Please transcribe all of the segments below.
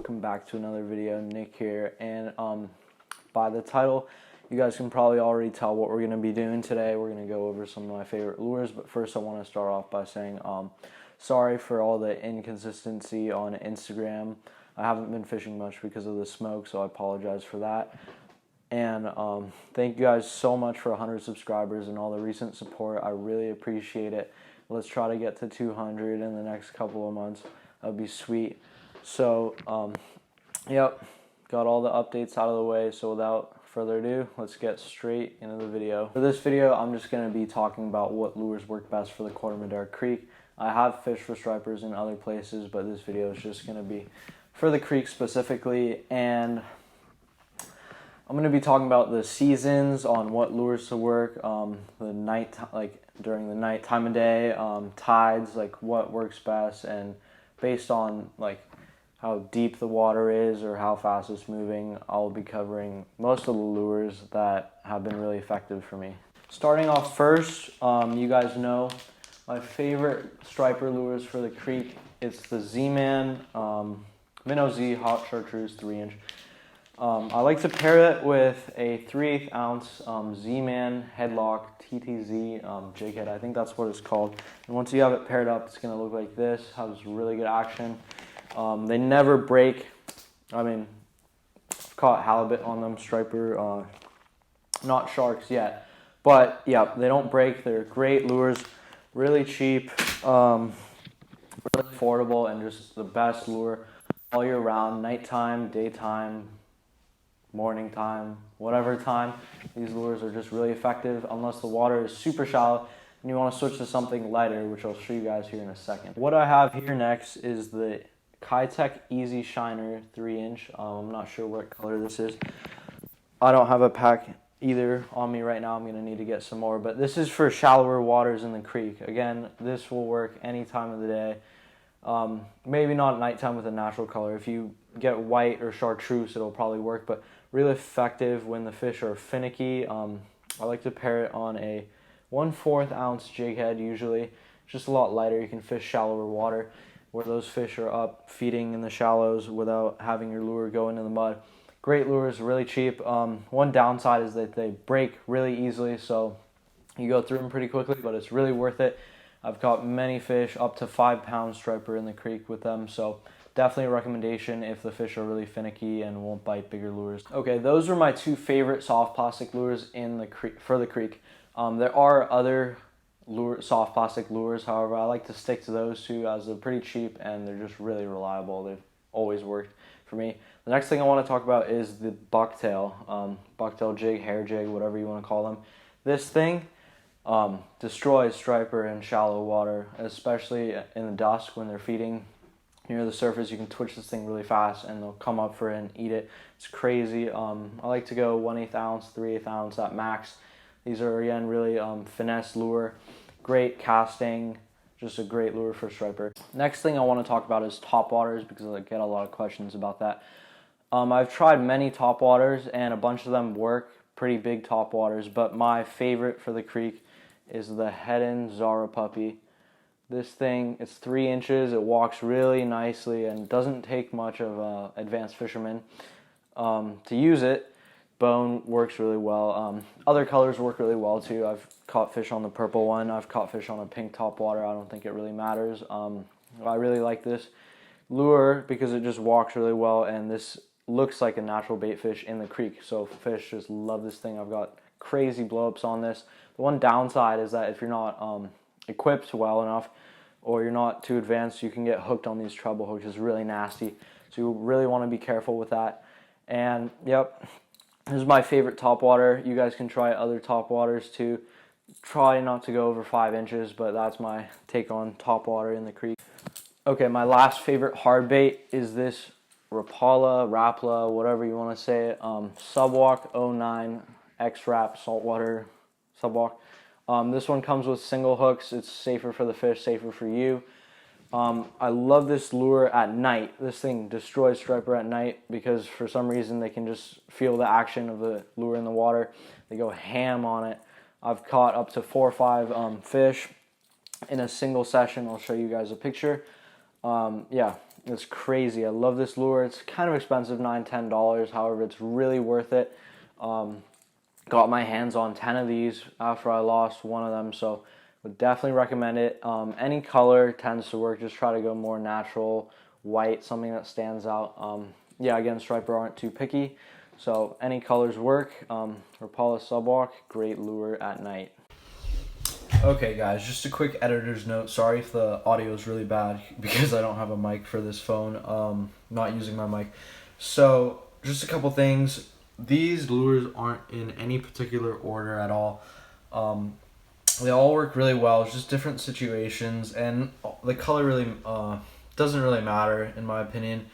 welcome back to another video. Nick here, and by the title you guys can probably already tell what we're going to be doing today. We're going to go over some of my favorite lures, but first I want to start off by saying sorry for all the inconsistency on Instagram. I haven't been fishing much because of the smoke, so I apologize for that. And thank you guys so much for 100 subscribers and all the recent support. I really appreciate it. Let's try to get to 200 in the next couple of months. That would be sweet. So, yep, got all the updates out of the way. So without further ado, let's get straight into the video. For this video, I'm just going to be talking about what lures work best for the Coromandel Creek. I have fished for stripers in other places, but this video is just going to be for the creek specifically. And I'm going to be talking about the seasons on what lures to work, the night, like during the night time of day, tides, like what works best, and based on like how deep the water is or how fast it's moving, I'll be covering most of the lures that have been really effective for me. Starting off first, you guys know my favorite striper lures for the creek. It's the Z-Man Minnow Z Hot Chartreuse 3-inch. I like to pair it with a 3/8 ounce Z-Man Headlock TTZ jig head. I think that's what it's called. And once you have it paired up, it's going to look like this. Has really good action. They never break. I mean, I've caught halibut on them, striper, not sharks yet. But yeah, they don't break. They're great lures, really cheap, really affordable, and just the best lure all year round, nighttime, daytime, morning time, whatever time. These lures are just really effective unless the water is super shallow and you want to switch to something lighter, which I'll show you guys here in a second. What I have here next is the Kitech Easy Shiner 3-inch. I'm not sure what color this is. I don't have a pack either on me right now. I'm going to need to get some more, but this is for shallower waters in the creek. Again, this will work any time of the day. Maybe not at nighttime with a natural color. If you get white or chartreuse, it'll probably work, but really effective when the fish are finicky. I like to pair it on a 1/4 ounce jig head usually. Just a lot lighter. You can fish shallower water where those fish are up feeding in the shallows without having your lure go into the mud. Great lures, really cheap. One downside is that they break really easily, so you go through them pretty quickly, but it's really worth it. I've caught many fish up to 5-pound striper in the creek with them, so definitely a recommendation if the fish are really finicky and won't bite bigger lures. Okay, those are my two favorite soft plastic lures in the creek for the creek. There are other soft plastic lures, however, I like to stick to those two as they're pretty cheap and they're just really reliable. They've always worked for me. The next thing I want to talk about is the bucktail jig, hair jig, whatever you want to call them. This thing destroys striper in shallow water, especially in the dusk when they're feeding near the surface. You can twitch this thing really fast and they'll come up for it and eat it. It's crazy. I like to go 1/8 ounce, 3/8 ounce at max. These are, again, really finesse lure. Great casting, just a great lure for striper. Next thing I want to talk about is top waters, because I get a lot of questions about that. I've tried many top waters and a bunch of them work, pretty big top waters, but my favorite for the creek is the Head Zara Puppy. This thing, it's 3 inches, it walks really nicely and doesn't take much of an advanced fisherman to use it. Bone works really well. Other colors work really well too. I've caught fish on the purple one. I've caught fish on a pink top water. I don't think it really matters. I really like this lure because it just walks really well, and this looks like a natural bait fish in the creek. So fish just love this thing. I've got crazy blowups on this. The one downside is that if you're not equipped well enough or you're not too advanced, you can get hooked on these treble hooks. It's really nasty. So you really want to be careful with that. And yep, this is my favorite top water. You guys can try other top waters too. Try not to go over 5 inches, but that's my take on top water in the creek. Okay, my last favorite hard bait is this Rapala, whatever you want to say it. Subwalk 09 X-Rap saltwater subwalk. This one comes with single hooks. It's safer for the fish, safer for you. I love this lure at night. This thing destroys striper at night because for some reason they can just feel the action of the lure in the water. They go ham on it. I've caught up to 4 or 5 fish in a single session. I'll show you guys a picture. Yeah, It's crazy. I love this lure. It's kind of expensive, $9-10. However, it's really worth it. Got my hands on 10 of these after I lost one of them, so would definitely recommend it. Any color tends to work. Just try to go more natural, white, something that stands out. Yeah, again, striper aren't too picky, so any colors work. Rapala Subwalk, great lure at night. Okay guys, just a quick editor's note. Sorry if the audio is really bad because I don't have a mic for this phone. Not using my mic. So just a couple things. These lures aren't in any particular order at all. They all work really well. It's just different situations, and the color really doesn't really matter in my opinion.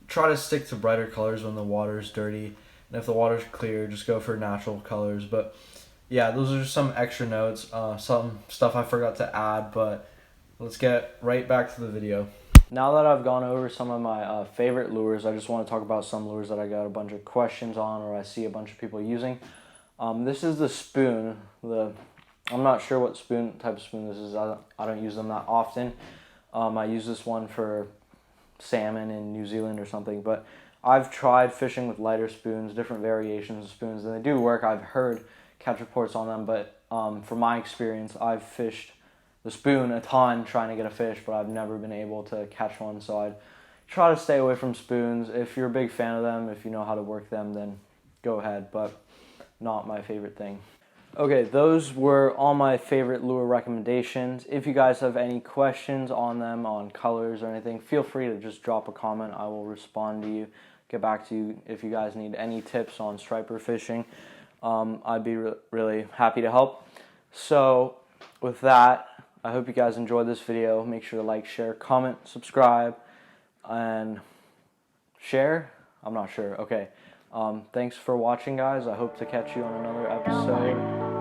Try to stick to brighter colors when the water's dirty, and if the water's clear, just go for natural colors. But yeah, those are just some extra notes, some stuff I forgot to add, but let's get right back to the video. Now that I've gone over some of my favorite lures, I just want to talk about some lures that I got a bunch of questions on or I see a bunch of people using. This is the spoon. I'm not sure what type of spoon this is. I don't use them that often. I use this one for salmon in New Zealand or something, but I've tried fishing with lighter spoons, different variations of spoons, and they do work. I've heard catch reports on them, but from my experience, I've fished the spoon a ton trying to get a fish, but I've never been able to catch one, so I'd try to stay away from spoons. If you're a big fan of them, if you know how to work them, then go ahead, but not my favorite thing. Okay, those were all my favorite lure recommendations. If you guys have any questions on them, on colors or anything, feel free to just drop a comment. I will respond to you, get back to you if you guys need any tips on striper fishing. I'd be really happy to help. So with that, I hope you guys enjoyed this video. Make sure to like, share, comment, subscribe, and share. I'm not sure. Okay. Thanks for watching, guys. I hope to catch you on another episode.